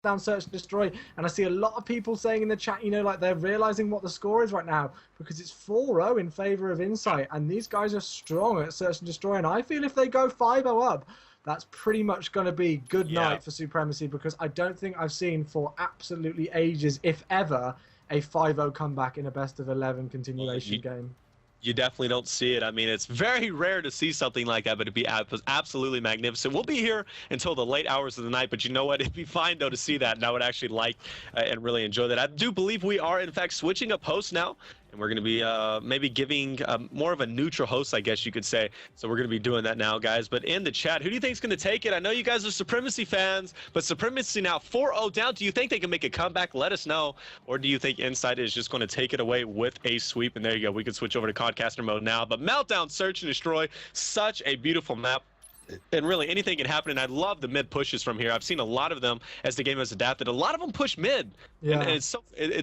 down search and destroy, and I see a lot of people saying in the chat, you know, like they're realizing what the score is right now because it's 4-0 in favor of Insight, and these guys are strong at search and destroy, and I feel if they go 5-0 up, that's pretty much going to be good night for Supremacy, because I don't think I've seen for absolutely ages, if ever, a 5-0 comeback in a best of 11 continuation game. You definitely don't see it. I mean, it's very rare to see something like that, but it'd be absolutely magnificent. We'll be here until the late hours of the night, but you know what? It'd be fine, though, to see that, and I would actually like and really enjoy that. I do believe we are, in fact, switching up hosts now, and we're going to be maybe giving more of a neutral host, I guess you could say. So we're going to be doing that now, guys. But in the chat, who do you think is going to take it? I know you guys are Supremacy fans, but Supremacy now 4-0 down. Do you think they can make a comeback? Let us know. Or do you think Insight is just going to take it away with a sweep? And there you go. We can switch over to Codcaster mode now. But Meltdown, Search, and Destroy, such a beautiful map. And really, anything can happen, and I love the mid pushes from here. I've seen a lot of them as the game has adapted. A lot of them push mid, and it's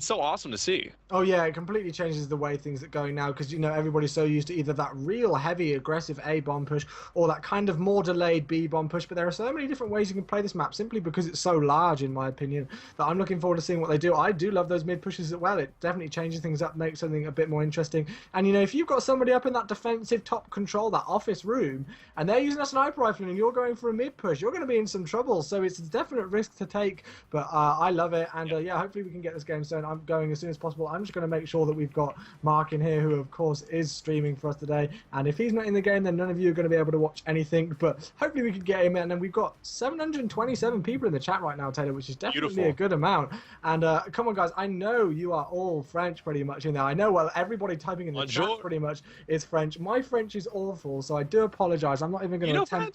so awesome to see. Oh yeah, it completely changes the way things are going now, because you know everybody's so used to either that real heavy aggressive A bomb push or that kind of more delayed B bomb push. But there are so many different ways you can play this map simply because it's so large, in my opinion, that I'm looking forward to seeing what they do. I do love those mid pushes as well. It definitely changes things up, makes something a bit more interesting. And you know, if you've got somebody up in that defensive top control, that office room, and they're using a sniper rifle and you're going for a mid push, you're going to be in some trouble. So it's a definite risk to take, but I love it, and yeah, hopefully we can get this game started. I'm going as soon as possible. I'm just going to make sure that we've got Mark in here, who of course is streaming for us today, and if he's not in the game, then none of you are going to be able to watch anything, but hopefully we can get him in. And then we've got 727 people in the chat right now, Taylor, which is definitely a good amount. And come on guys, I know you are all French pretty much in there. I know, well, everybody typing in the chat pretty much is French. My French is awful, so I do apologize. I'm not even going to attempt.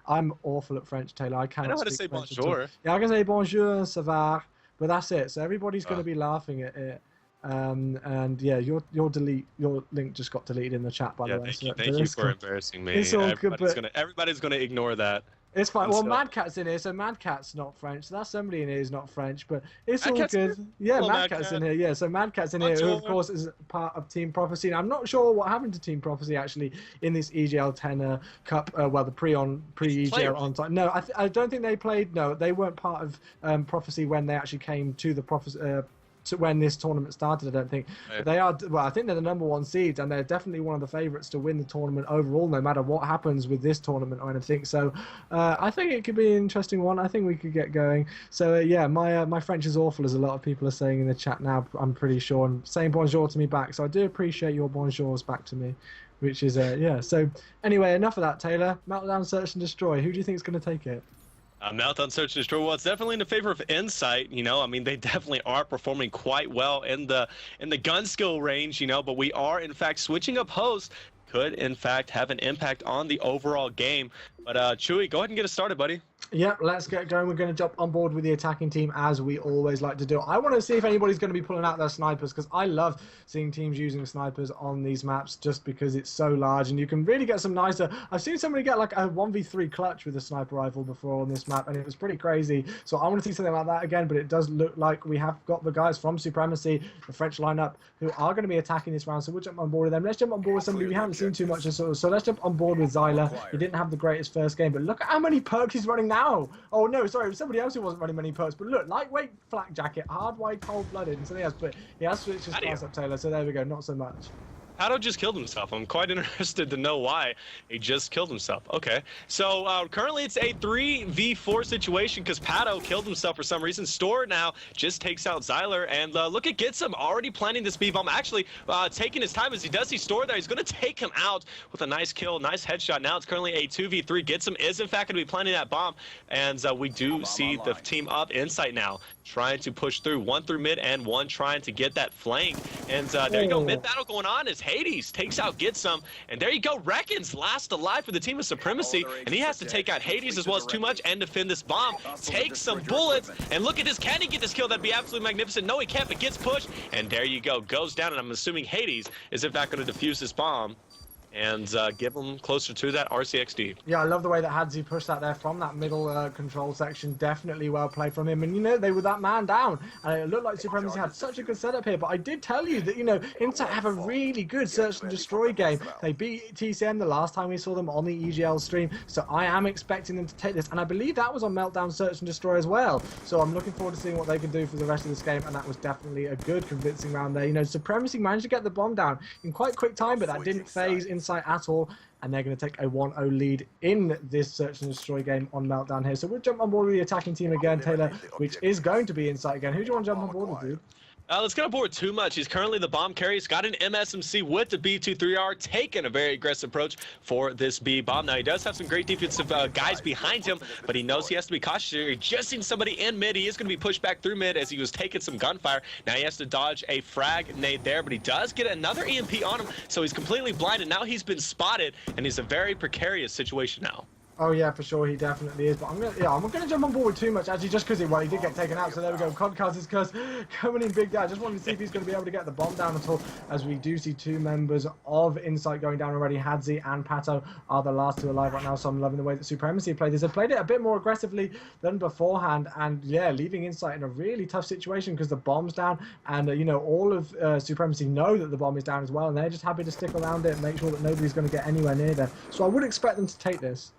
I'm awful at French, Taylor. I cannot speak French at all. Bonjour. Yeah, I can say bonjour, ça va, but that's it. So everybody's going to be laughing at it. And yeah, your link just got deleted in the chat, by the way. Thank you for embarrassing me. It's all good, everybody's gonna ignore that. It's fine. Well, Mad Cat's in here, so Mad Cat's not French. So that's somebody in here who's not French, but it's all good. Yeah, Mad Cat's in here. Yeah, so Mad Cat's in here, who of course is part of Team Prophecy. And I'm not sure what happened to Team Prophecy actually in this EGL10 Cup. Well, the pre-EGL on time. No, I don't think they played. No, they weren't part of Prophecy when they actually came to the Prophecy. To when this tournament started, I don't think. But they are, well, I think they're the #1 seeds, and they're definitely one of the favourites to win the tournament overall, no matter what happens with this tournament or anything. So I think it could be an interesting one. I think we could get going. So yeah, my French is awful, as a lot of people are saying in the chat now, I'm pretty sure, and saying bonjour to me back. So I do appreciate your bonjours back to me, which is, yeah. So anyway, enough of that, Taylor. Meltdown, Search and Destroy. Who do you think is going to take it? Meltdown, Search and Destroy. Well, it's definitely in the favor of Insight. You know, I mean, they definitely are performing quite well in the gun skill range. You know, but we are in fact switching up hosts. Could in fact have an impact on the overall game. But Chewy, go ahead and get us started, buddy. Yep, let's get going. We're going to jump on board with the attacking team, as we always like to do. I want to see if anybody's going to be pulling out their snipers, because I love seeing teams using snipers on these maps, just because it's so large and you can really get some nicer... I've seen somebody get like a 1v3 clutch with a sniper rifle before on this map, and it was pretty crazy. So I want to see something like that again, but it does look like we have got the guys from Supremacy, the French lineup, who are going to be attacking this round. So we'll jump on board with them. Let's jump on board with somebody we haven't seen too much of. So let's jump on board with Zyler. He didn't have the greatest first game, but look at how many perks he's running now. Oh no, sorry, it was somebody else who wasn't running many perks, but look, lightweight flak jacket, hard white, cold-blooded, and something else, but he has switched his class up, Taylor, so there we go, not so much. Pato just killed himself. I'm quite interested to know why he just killed himself. Okay, so currently it's a 3v4 situation because Pato killed himself for some reason. Store now just takes out Zyler, and look at Gitsum already planning this B-bomb, actually taking his time as he does see Store there. He's going to take him out with a nice kill, nice headshot. Now it's currently a 2v3. Gitsum is in fact going to be planning that bomb, and we do see the team up Insight now trying to push through, one through mid and one trying to get that flank. And there you go, mid battle going on as Hades takes out Gitsum, and there you go, Reckons last alive for the team of Supremacy, and he has to take out Hades as well as Too Much and defend this bomb. Takes some bullets, and look at this, can he get this kill? That'd be absolutely magnificent. No, he can't, but gets pushed, and there you go, goes down, and I'm assuming Hades is in fact going to defuse this bomb. and give them closer to that RCXD. Yeah, I love the way that Hadzi pushed that there from that middle control section. Definitely well played from him. And, you know, they were that man down. And it looked like Supremacy had such a good setup here. But I did tell you that, you know, Insight have a really good search and destroy game. They beat TCM the last time we saw them on the EGL stream. So I am expecting them to take this. And I believe that was on Meltdown Search and Destroy as well. So I'm looking forward to seeing what they can do for the rest of this game. And that was definitely a good convincing round there. You know, Supremacy managed to get the bomb down in quite quick time, but that didn't phase Insight at all. And they're going to take a 1-0 lead in this Search and Destroy game on Meltdown here. So we'll jump on board with the attacking team again, Taylor, which is going to be Insight again. Who do you want to jump on board with, dude? Let's get on board Too Much. He's currently the bomb carrier. He's got an MSMC with the B23R, taking a very aggressive approach for this B bomb. Now, he does have some great defensive guys behind him, but he knows he has to be cautious here. He just seen somebody in mid. He is going to be pushed back through mid as he was taking some gunfire. Now, he has to dodge a frag nade there, but he does get another EMP on him, so he's completely blinded. Now he's been spotted, and he's a very precarious situation now. Oh yeah, for sure, he definitely is. But I'm gonna jump on board with Too Much actually, just because he did get taken out. So there we go. Codcast curse coming in big down. Just wanted to see if he's going to be able to get the bomb down at all, as we do see two members of Insight going down already. Hadzi and Pato are the last two alive right now. So I'm loving the way that Supremacy played this. They played it a bit more aggressively than beforehand, and yeah, leaving Insight in a really tough situation because the bomb's down, and you know, all of Supremacy know that the bomb is down as well, and they're just happy to stick around it and make sure that nobody's going to get anywhere near there. So I would expect them to take this.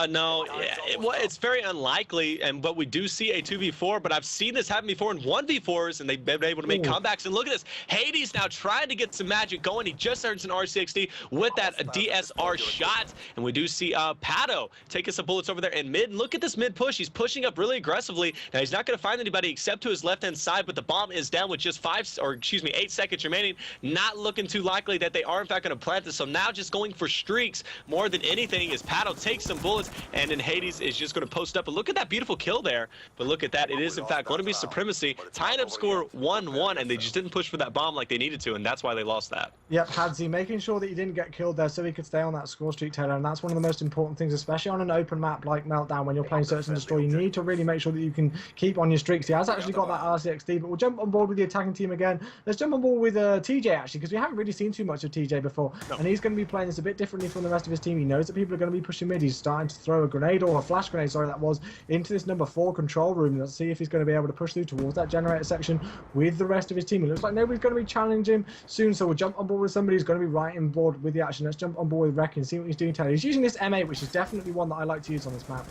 No, it's very unlikely, but we do see a 2v4, but I've seen this happen before in 1v4s, and they've been able to make comebacks. And look at this. Hades now trying to get some magic going. He just earned an RCXD with that DSR shot, and we do see Pato taking some bullets over there in mid. And look at this mid push. He's pushing up really aggressively. Now, he's not going to find anybody except to his left-hand side, but the bomb is down with just 8 seconds remaining. Not looking too likely that they are, in fact, going to plant this. So now just going for streaks more than anything as Pato takes some bullets, and then Hades is just going to post up. But look at that beautiful kill there. But look at that. It is, in fact, going to be Supremacy tying up score 1-1, and they just didn't push for that bomb like they needed to, and that's why they lost that. Yep, Hadzi making sure that he didn't get killed there so he could stay on that score streak, Taylor, and that's one of the most important things, especially on an open map like Meltdown. When you're playing Search and Destroy, you need to really make sure that you can keep on your streaks. He has actually got that RCXD, but we'll jump on board with the attacking team again. Let's jump on board with TJ, actually, because we haven't really seen too much of TJ before, and he's going to be playing this a bit differently from the rest of his team. He knows that people are going to be pushing mid. He's starting to throw a grenade, or a flash grenade, sorry, that was, into this number 4 control room. Let's see if he's going to be able to push through towards that generator section with the rest of his team. It looks like nobody's going to be challenging him soon, so we'll jump on board with somebody who's going to be right on board with the action. Let's jump on board with Reckon, see what he's doing. He's using this M8, which is definitely one that I like to use on this map.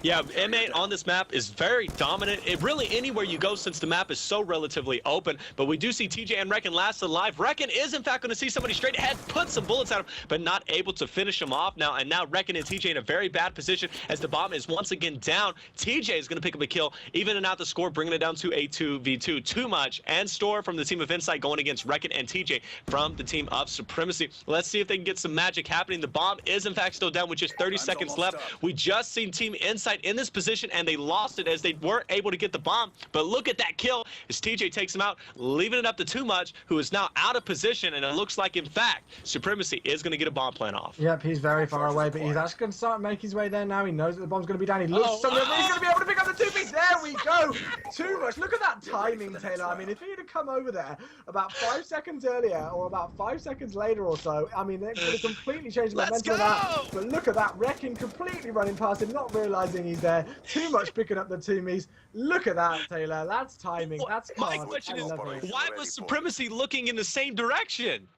Yeah, M8 on this map is very dominant. It really anywhere you go, since the map is so relatively open. But we do see TJ and Reckon last alive. Reckon is, in fact, going to see somebody straight ahead, put some bullets at him, but not able to finish him off now. And now Reckon and TJ in a very bad position as the bomb is once again down. TJ is going to pick up a kill, evening out the score, bringing it down to a 2v2. Too Much and Store from the team of Insight going against Reckon and TJ from the team of Supremacy. Let's see if they can get some magic happening. The bomb is, in fact, still down with just 30 seconds left. We just seen Team Insight in this position, and they lost it as they weren't able to get the bomb. But look at that kill as TJ takes him out, leaving it up to Too Much, who is now out of position, and it looks like, in fact, Supremacy is going to get a bomb plant off. Yep, he's very far away, but he's actually going to start making his way there now. He knows that the bomb's going to be down. He looks somewhere, but he's going to be able to pick up the 2-piece. There we go. Too Much. Look at that timing, Taylor. I mean, if he had come over there about 5 seconds earlier or about 5 seconds later or so, I mean, it would have completely changed the momentum of that. But look at that. Reckon completely running past him, not realizing he's there. Too Much picking up the 2-piece. Look at that, Taylor. That's timing. That's class. My question is, why was Supremacy looking in the same direction?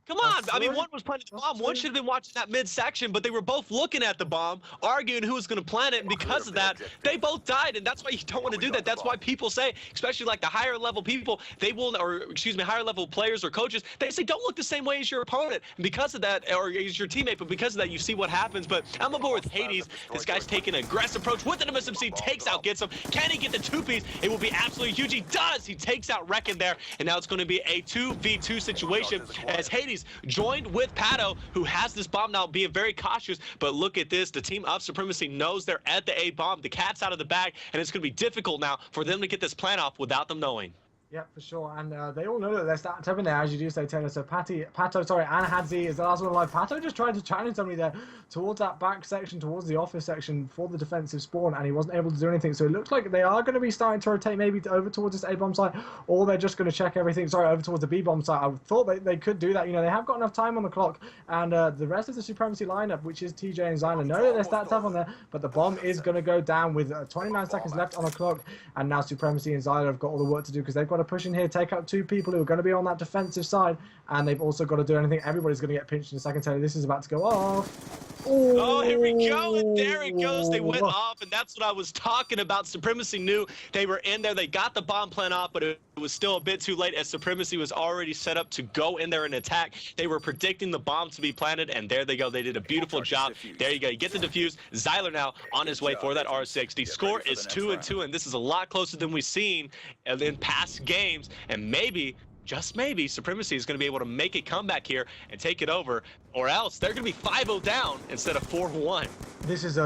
Come on. I mean, one was planting the bomb. One should have been watching that midsection, but they were both looking at the bomb, arguing who was going to plant it, and because of that, they both died, and that's why you don't want to do that. That's why people say, especially like the higher level people, they will, or excuse me, higher level players or coaches, they say don't look the same way as your opponent, and because of that, or as your teammate, but because of that, you see what happens. But I'm aboard with Hades. This guy's taking an aggressive approach with an MSMC, takes out, gets him. Can he get the 2-piece? It will be absolutely huge. He does. He takes out Reckon there, and now it's going to be a 2v2 situation as Hades joined with Pato, who has this bomb now, being very cautious. But look at this. The team of Supremacy knows they're at the A bomb. The cat's out of the bag, and it's going to be difficult now for them to get this plant off without them knowing. Yeah, for sure. And they all know that they're stacked up in there, as you do say, Taylor. So Pato, and Hadzi is the last one alive. Pato just tried to challenge somebody there towards that back section, towards the office section for the defensive spawn, and he wasn't able to do anything. So it looks like they are going to be starting to rotate maybe over towards this A-bomb site, or they're just going to check everything. Sorry, over towards the B-bomb site. I thought they could do that. You know, they have got enough time on the clock, and the rest of the Supremacy lineup, which is TJ and Zyla, know that they're stacked up on there, but the bomb is going to go down with 29 seconds left on the clock, and now Supremacy and Zyla have got all the work to do because they've got to push in here, take out 2 people who are going to be on that defensive side, and they've also got to do anything. Everybody's going to get pinched in a second. Taylor, this is about to go off. Oh, here we go, and there it goes. They went off, and that's what I was talking about. Supremacy knew they were in there. They got the bomb plan off, but it was still a bit too late as Supremacy was already set up to go in there and attack. They were predicting the bomb to be planted, and there they go. They did a beautiful job. There you go. You get the defuse. Zyler now on his way for that R60. Score is 2-2, and this is a lot closer than we've seen in past games, and maybe, just maybe, Supremacy is going to be able to make a comeback here and take it over, or else they're going to be 5-0 down instead of 4-1. This is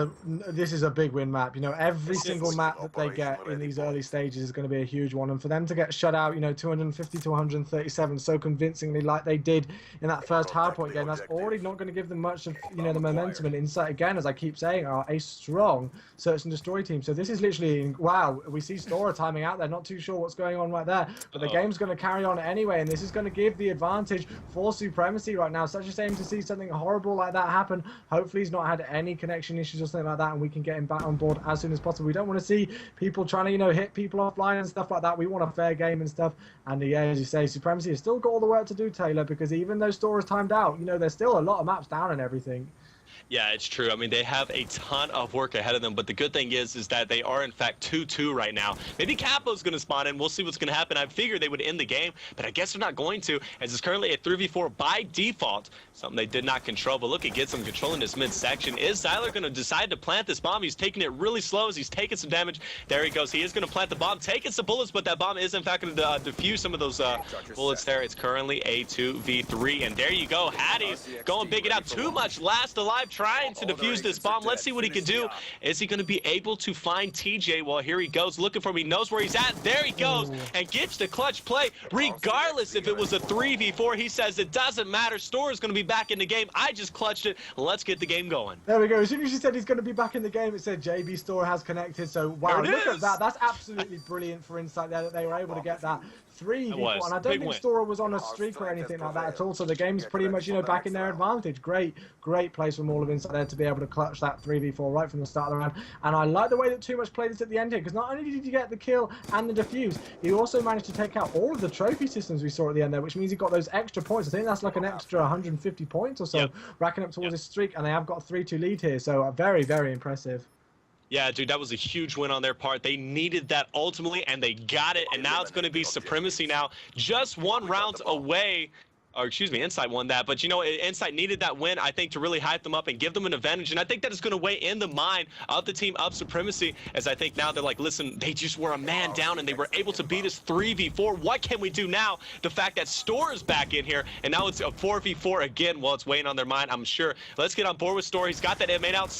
a big win map. You know, every single map that they get in these early stages is going to be a huge one, and for them to get shut out, you know, 250 to 137 so convincingly like they did in that first hardpoint game, that's already not going to give them much of, you know, the momentum. And Insight, again, as I keep saying, are a strong search and destroy team. So this is literally, wow, we see Stora timing out there, not too sure what's going on right there, but the game's going to carry on anyway, and this is going to give the advantage for Supremacy right now. Such a shame to see something horrible like that happen. Hopefully he's not had any connection issues or something like that, and we can get him back on board as soon as possible. We don't want to see people trying to, you know, hit people offline and stuff like that. We want a fair game and stuff. And yeah, as you say, Supremacy has still got all the work to do, Taylor, because even though Stora is timed out, you know, there's still a lot of maps down and everything. Yeah, it's true. I mean, they have a ton of work ahead of them, but the good thing is that they are, in fact, 2-2 right now. Maybe Capo's going to spawn in. We'll see what's going to happen. I figured they would end the game, but I guess they're not going to, as it's currently a 3v4 by default, something they did not control. But look, it gets them controlling this midsection. Is Zyler going to decide to plant this bomb? He's taking it really slow as he's taking some damage. There he goes. He is going to plant the bomb, taking some bullets, but that bomb is, in fact, going to defuse some of those bullets there. It's currently a 2v3, and there you go. Hattie's going big it out. Too much last alive, trying to defuse this bomb. Let's see what he can do. Is he going to be able to find TJ? Well, here he goes looking for him. He knows where he's at. There he goes and gets the clutch play. Regardless if it was a 3v4, he says it doesn't matter. Store is going to be back in the game. I just clutched it. Let's get the game going. There we go. As soon as you said he's going to be back in the game, it said JB Store has connected. So wow, look at that. That's absolutely brilliant for Insight there that they were able to get that 3v4. And I don't think Stora was on a streak or anything like that at all. So the game's pretty much, you know, back in their advantage. Great plays from all of Insight there to be able to clutch that 3v4 right from the start of the round. And I like the way that Too Much played this at the end here, because not only did he get the kill and the defuse, he also managed to take out all of the trophy systems we saw at the end there, which means he got those extra points. I think that's like an extra 150 points or so, racking up towards his streak, and they have got a 3-2 lead here. So very, very impressive. Yeah, dude, that was a huge win on their part. They needed that ultimately, and they got it. And now it's going to be Supremacy now, just 1 round away. Or excuse me, Insight won that. But, you know, Insight needed that win, I think, to really hype them up and give them an advantage. And I think that is going to weigh in the mind of the team of Supremacy, as I think now they're like, listen, they just were a man down and they were able to beat us 3v4. What can we do now? The fact that Store is back in here, and now it's a 4v4 again. Well, it's weighing on their mind, I'm sure. Let's get on board with Store. He's got that inmate out,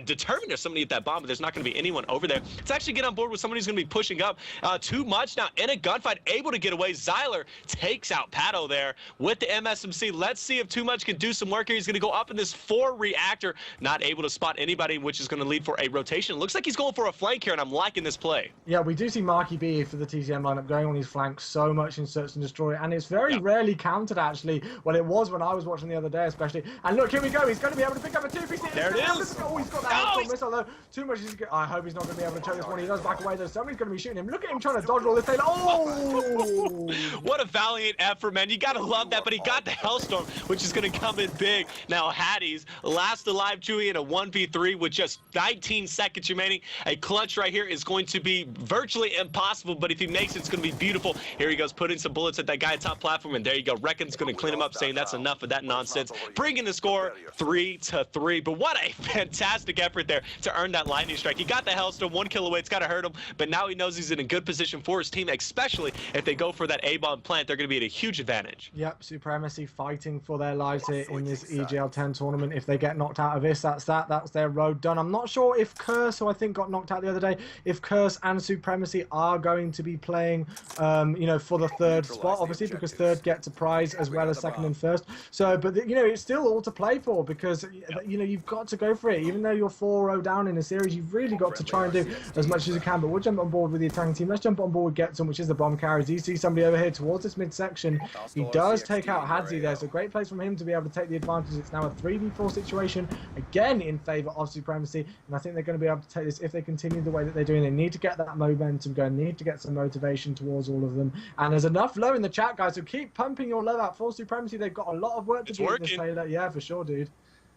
determined there's somebody at that bomb, but there's not going to be anyone over there. Let's actually get on board with somebody who's going to be pushing up. Too Much now in a gunfight, able to get away. Zyler takes out Pato there with the MSMC. Let's see if Too Much can do some work here. He's going to go up in this 4 reactor, not able to spot anybody, which is going to lead for a rotation. Looks like he's going for a flank here, and I'm liking this play. Yeah, we do see Marky B for the TCM lineup going on his flanks so much in Search and Destroy, and it's very rarely countered, actually. Well, it was when I was watching the other day, especially. And look, here we go. He's going to be able to pick up a 2-piece. There it is. Oh, he's got that missile, though. Too Much is good. I hope he's not going to be able to choke this one. He does back away, though. Somebody's going to be shooting him. Look at him trying to dodge all this. Oh! What a valiant effort, man. You got to love that, but he got the Hellstorm, which is going to come in big. Now, Hattie's last alive, Chewy, in a 1v3 with just 19 seconds remaining. A clutch right here is going to be virtually impossible, but if he makes it, it's going to be beautiful. Here he goes, putting some bullets at that guy top platform, and there you go. Reckon's going to clean him up, saying that's enough of that nonsense. Bringing the score 3-3. But what a fantastic effort there to earn that lightning strike. He got the Hellstorm, 1 kill away. It's got to hurt him, but now he knows he's in a good position for his team, especially if they go for that A-bomb plant. They're going to be at a huge advantage. Yep, Supremacy fighting for their lives here in this EGL10 tournament. If they get knocked out of this, that's that. That's their road done. I'm not sure if Curse, who I think got knocked out the other day, if Curse and Supremacy are going to be playing, you know, for the third spot, obviously, because third gets a prize as well as second and first. So, but, you know, it's still all to play for because, you know, you've got to go for it. Even though you're 4-0 down in a series, you've really got to try and do as much as you can. But we'll jump on board with the attacking team. Let's jump on board with Getson, which is the bomb carriers. You see somebody over here towards this midsection. He does take out Hadzi there, so great place from him to be able to take the advantage. It's now a 3v4 situation, again in favour of Supremacy, and I think they're going to be able to take this if they continue the way that they're doing. They need to get that momentum going, need to get some motivation towards all of them, and there's enough low in the chat, guys, so keep pumping your love out for Supremacy. They've got a lot of work to do in this Taylor. Yeah, for sure, dude.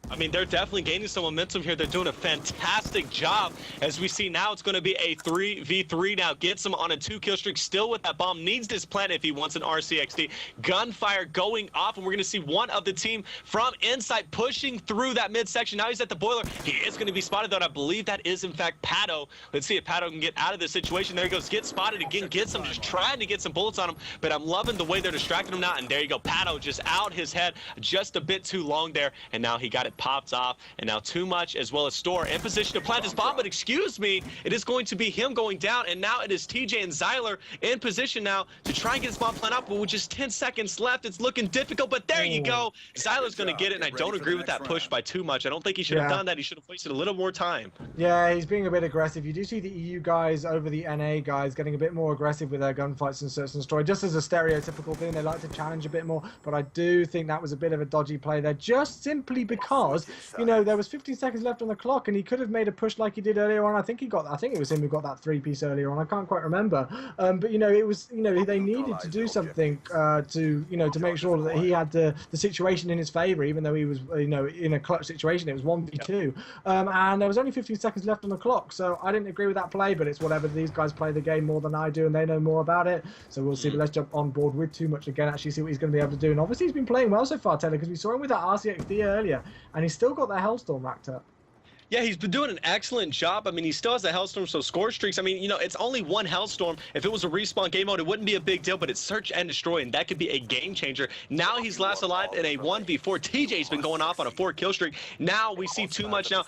I mean, they're definitely gaining some momentum here. They're doing a fantastic job. As we see now, it's going to be a 3v3 now. Gets him on a 2-kill streak, still with that bomb. Needs this plant if he wants an RCXD. Gunfire going off, and we're going to see one of the team from inside pushing through that midsection. Now he's at the boiler. He is going to be spotted, though, and I believe that is, in fact, Pato. Let's see if Pato can get out of this situation. There he goes. Gets spotted again. Gets him. Just trying to get some bullets on him, but I'm loving the way they're distracting him now, and there you go. Pato just out his head just a bit too long there, and now he got it popped off, and now Too Much as well as Store in position to plant this bomb, but excuse me, it is going to be him going down, and now it is TJ and Zyler in position now to try and get this bomb plant up, but with just 10 seconds left, it's looking difficult, but there you go. Zyler's going to get it, and I don't agree with that push by Too Much. I don't think he should have done that. He should have wasted a little more time. Yeah, he's being a bit aggressive. You do see the EU guys over the NA guys getting a bit more aggressive with their gunfights and Search and Destroy, just as a stereotypical thing. They like to challenge a bit more, but I do think that was a bit of a dodgy play there, just simply because, you know, there was 15 seconds left on the clock, and he could have made a push like he did earlier on. I think it was him who got that 3-piece earlier on. I can't quite remember. But, you know, it was, you know, they needed to do something to, you know, to make sure that he had the situation in his favor, even though he was, you know, in a clutch situation. It was 1v2. And there was only 15 seconds left on the clock, so I didn't agree with that play, but it's whatever. These guys play the game more than I do, and they know more about it, so we'll see. But let's jump on board with Too Much again, actually see what he's going to be able to do. And obviously he's been playing well so far, Taylor, because we saw him with that RCXD earlier, and he's still got that Hellstorm racked up. Yeah, he's been doing an excellent job. I mean, he still has a Hellstorm, so score streaks. I mean, you know, it's only one Hellstorm. If it was a respawn game mode, it wouldn't be a big deal, but it's Search and Destroy, and that could be a game changer. Now he's last alive in a 1v4. TJ's been going off on a 4-kill streak. Now we see Too Much now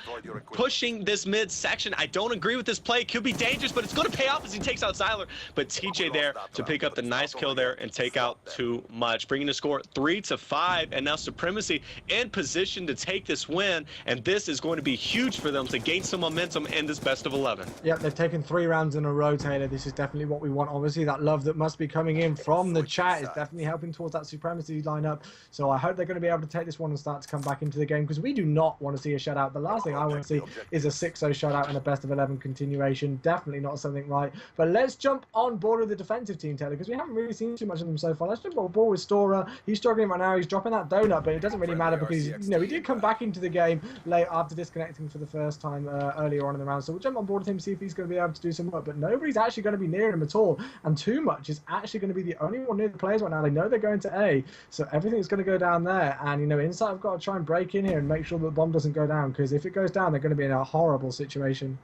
pushing this mid section. I don't agree with this play. It could be dangerous, but it's going to pay off as he takes out Zyler. But TJ there to pick up the nice kill there and take out Too Much, bringing the score 3-5, and now Supremacy in position to take this win, and this is going to be huge for them to gain some momentum in this best of 11. Yeah, they've taken 3 rounds in a row, Taylor. This is definitely what we want. Obviously, that love that must be coming in from the chat is definitely helping towards that Supremacy lineup. So I hope they're going to be able to take this one and start to come back into the game, because we do not want to see a shutout. The last thing I want to see is a 6-0 shutout and a best of 11 continuation. Definitely not something right. But let's jump on board with the defensive team, Taylor, because we haven't really seen too much of them so far. Let's jump on board with Storer. He's struggling right now. He's dropping that donut, but it doesn't really matter because, you know, he did come back into the game late after disconnecting for the first time earlier on in the round, so we'll jump on board with him, see if he's going to be able to do some work, but nobody's actually going to be near him at all, and Too Much is actually going to be the only one near the players right now. They know they're going to A, so everything's going to go down there, and, you know, Insight have got to try and break in here and make sure that the bomb doesn't go down, because if it goes down, they're going to be in a horrible situation.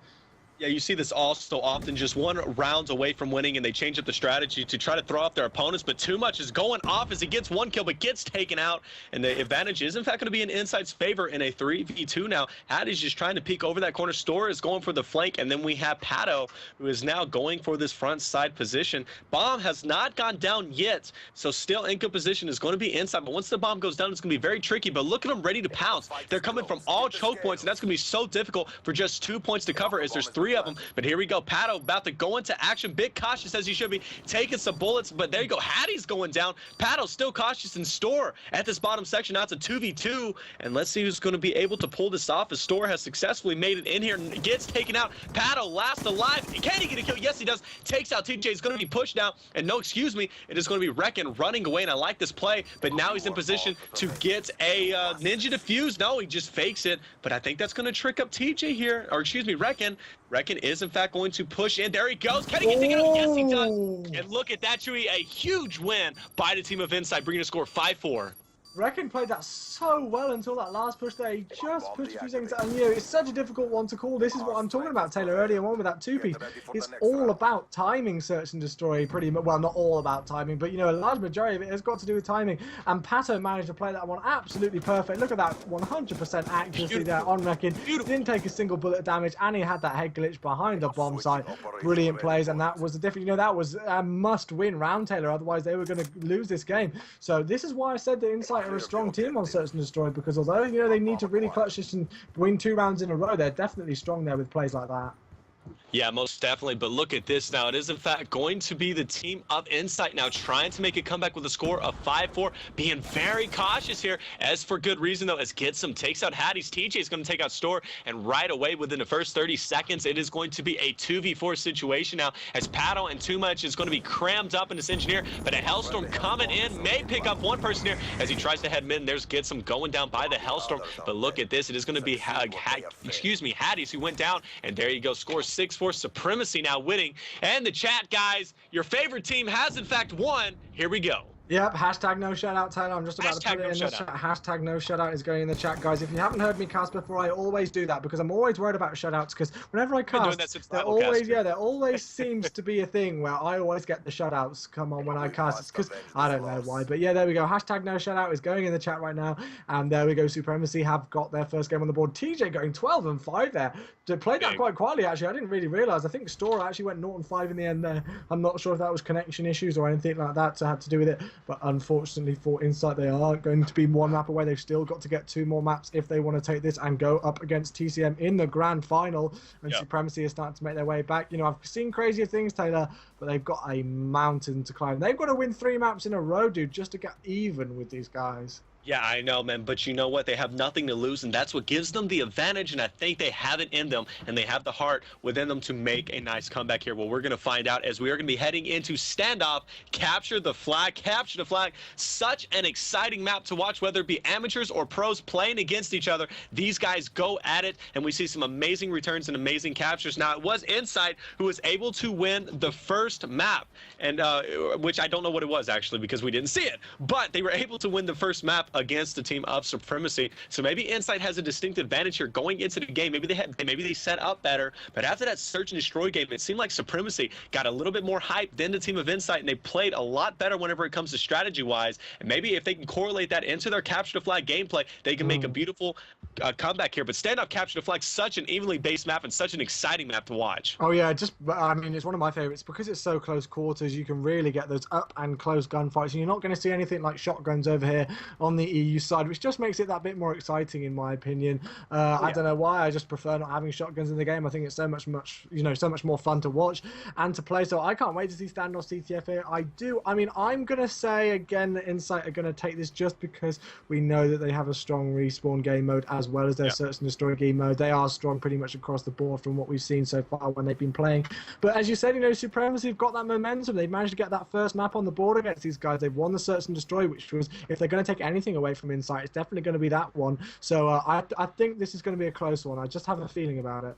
Yeah, you see this all so often, just 1 round away from winning, and they change up the strategy to try to throw off their opponents, but Too Much is going off as he gets 1 kill, but gets taken out, and the advantage is, in fact, going to be in Insight's favor in a 3v2 now. Hattie's just trying to peek over that corner. Store is going for the flank, and then we have Pato, who is now going for this front side position. Bomb has not gone down yet, so still in good position is going to be inside, but once the bomb goes down, it's going to be very tricky, but look at them ready to pounce. They're coming from all choke points, and that's going to be so difficult for just 2 points to cover, as there's 3 of them. But here we go. Pato about to go into action. Bit cautious as he should be, taking some bullets, but there you go. Hattie's going down. Pato still cautious in Store at this bottom section. Now it's a 2v2, and let's see who's going to be able to pull this off, as Store has successfully made it in here and gets taken out. Pato last alive. Can he get a kill? Yes, he does. Takes out TJ. He's going to be pushed now, and no, excuse me, it is going to be Reckon running away, and I like this play, but now he's in position to get a ninja defuse. No, he just fakes it, but I think that's going to trick up TJ here, or excuse me, Reckon. Reckon is, in fact, going to push in. There he goes. Can he get taken out? Yes, he does. And look at that, Chewy. A huge win by the team of Insight, bringing a score 5-4. Reckon played that so well until that last push there. He just pushed a few seconds, and you know, it's such a difficult one to call. This is what I'm talking about, Taylor, earlier on with that two-piece. It's all about timing, search and destroy, pretty much. Well, not all about timing, but you know, a large majority of it has got to do with timing. And Pato managed to play that one absolutely perfect. Look at that 100% accuracy there on Reckon. Didn't take a single bullet damage, and he had that head glitch behind the bomb site. Brilliant plays, and that was the difference. You know, that was a must-win round, Taylor. Otherwise, they were going to lose this game. So this is why I said that Insight are a strong team on Search and Destroy, because although, you know, they need to really clutch this and win 2 rounds in a row, they're definitely strong there with plays like that. Yeah, most definitely. But look at this now. It is, in fact, going to be the team of Insight now trying to make a comeback with a score of 5-4, being very cautious here, as for good reason, though, as Gitsum takes out Hattie's. TJ is going to take out Store, and right away, within the first 30 seconds, it is going to be a 2v4 situation now, as Paddle and Too Much is going to be crammed up in this Engineer, but a Hellstorm coming in, may pick up one person here, as he tries to head mid, and there's Gitsum going down by the Hellstorm. But look at this. It is going to be, Hattie's who went down, and there you go, score 6-4. Supremacy now winning. And the chat, guys, your favorite team has in fact won. Here we go. Yep, hashtag no shutout, Taylor. I'm just about to put it in the chat. Hashtag no shutout is going in the chat, guys. If you haven't heard me cast before, I always do that because I'm always worried about shutouts, because whenever I cast, there always seems to be a thing where I always get the shutouts come on when I cast. It's because I don't know why. But yeah, there we go. Hashtag no shutout is going in the chat right now. And there we go. Supremacy have got their first game on the board. TJ going 12-5 there. They played that quite quietly, actually. I didn't really realize. I think Store actually went 0-5 in the end there. I'm not sure if that was connection issues or anything like that to have to do with it. But unfortunately for Insight, they are going to be 1 map away. They've still got to get 2 more maps if they want to take this and go up against TCM in the grand final. And Supremacy is starting to make their way back. You know, I've seen crazier things, Taylor, but they've got a mountain to climb. They've got to win 3 maps in a row, dude, just to get even with these guys. Yeah, I know, man, but you know what? They have nothing to lose, and that's what gives them the advantage, and I think they have it in them, and they have the heart within them to make a nice comeback here. Well, we're going to find out as we are going to be heading into standoff, capture the flag. Such an exciting map to watch, whether it be amateurs or pros playing against each other. These guys go at it, and we see some amazing returns and amazing captures. Now, it was Insight who was able to win the first map, and which I don't know what it was, actually, because we didn't see it, but they were able to win the first map against the team of Supremacy. So maybe Insight has a distinct advantage here going into the game. Maybe they set up better, but after that search and destroy game, it seemed like Supremacy got a little bit more hype than the team of Insight, and they played a lot better whenever it comes to strategy wise. And maybe if they can correlate that into their capture the flag gameplay, they can make a beautiful comeback here. But standoff capture the flag, such an evenly based map and such an exciting map to watch. Oh yeah, I mean, it's one of my favorites because it's so close quarters. You can really get those up and close gunfights, and you're not going to see anything like shotguns over here on the EU side, which just makes it that bit more exciting in my opinion. I don't know why, I just prefer not having shotguns in the game. I think it's so much more fun to watch and to play. So I can't wait to see standoff CTF here. I mean, I'm gonna say again that Insight are gonna take this just because we know that they have a strong respawn game mode as well as their search and destroy game mode. They are strong pretty much across the board from what we've seen so far when they've been playing. But as you said, you know, Supremacy have got that momentum. They've managed to get that first map on the board against these guys. They've won the search and destroy, which was, if they're going to take anything away from Insight, it's definitely going to be that one. So I think this is going to be a close one. I just have a feeling about it.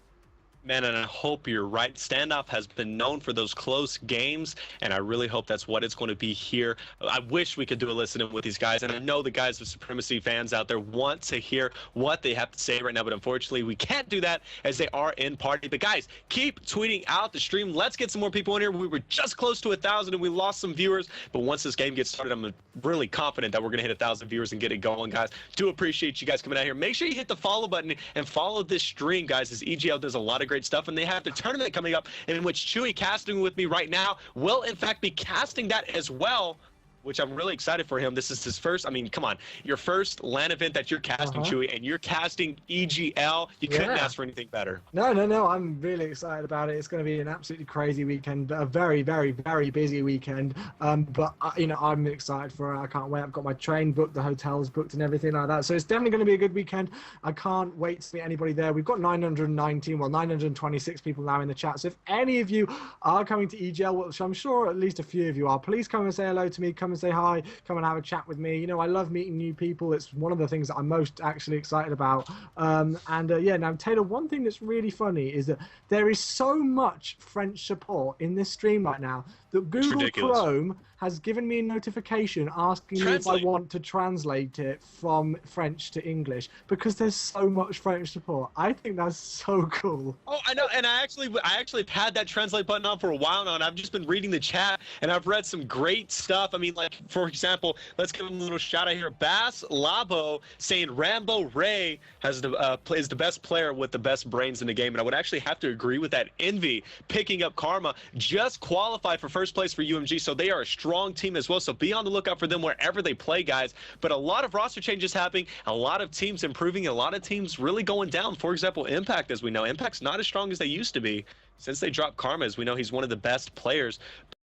Man, and I hope you're right. Standoff has been known for those close games, and I really hope that's what it's going to be here. I wish we could do a listen-in with these guys, and I know the guys of Supremacy fans out there want to hear what they have to say right now, but unfortunately we can't do that as they are in party. But guys, keep tweeting out the stream. Let's get some more people in here. We were just close to 1,000 and we lost some viewers, but once this game gets started, I'm really confident that we're going to hit 1,000 viewers and get it going, guys. Do appreciate you guys coming out here. Make sure you hit the follow button and follow this stream, guys, as EGL does a lot of great stuff, and they have the tournament coming up in which Chewy, casting with me right now, will in fact be casting that as well, which I'm really excited for him. This is his first, I mean, come on, your first LAN event that you're casting, Chewy, and you're casting EGL. You couldn't ask for anything better. No, I'm really excited about it. It's going to be an absolutely crazy weekend, a very, very, very busy weekend. But you know, I'm excited for it. I can't wait. I've got my train booked, the hotels booked, and everything like that. So it's definitely going to be a good weekend. I can't wait to meet anybody there. We've got 926 people now in the chat. So if any of you are coming to EGL, which I'm sure at least a few of you are, please come and say hello to me. Come and and say hi, come and have a chat with me. You know, I love meeting new people. It's one of the things that I'm most actually excited about. Yeah, now Taylor, one thing that's really funny is that there is so much French support in this stream right now that Google Chrome has given me a notification asking me if I want to translate it from French to English because there's so much French support. I think that's so cool. Oh, I know, and I actually have had that translate button on for a while now, and I've just been reading the chat, and I've read some great stuff. I mean, like, for example, let's give him a little shout out here. Bass Labo saying Rambo Ray is the best player with the best brains in the game, and I would actually have to agree with that. Envy picking up Karma just qualified for first place for UMG, so they are a strong team as well, so be on the lookout for them wherever they play, guys. But a lot of roster changes happening, a lot of teams improving, a lot of teams really going down. For example, Impact, as we know, Impact's not as strong as they used to be since they dropped Karma. As we know, he's one of the best players.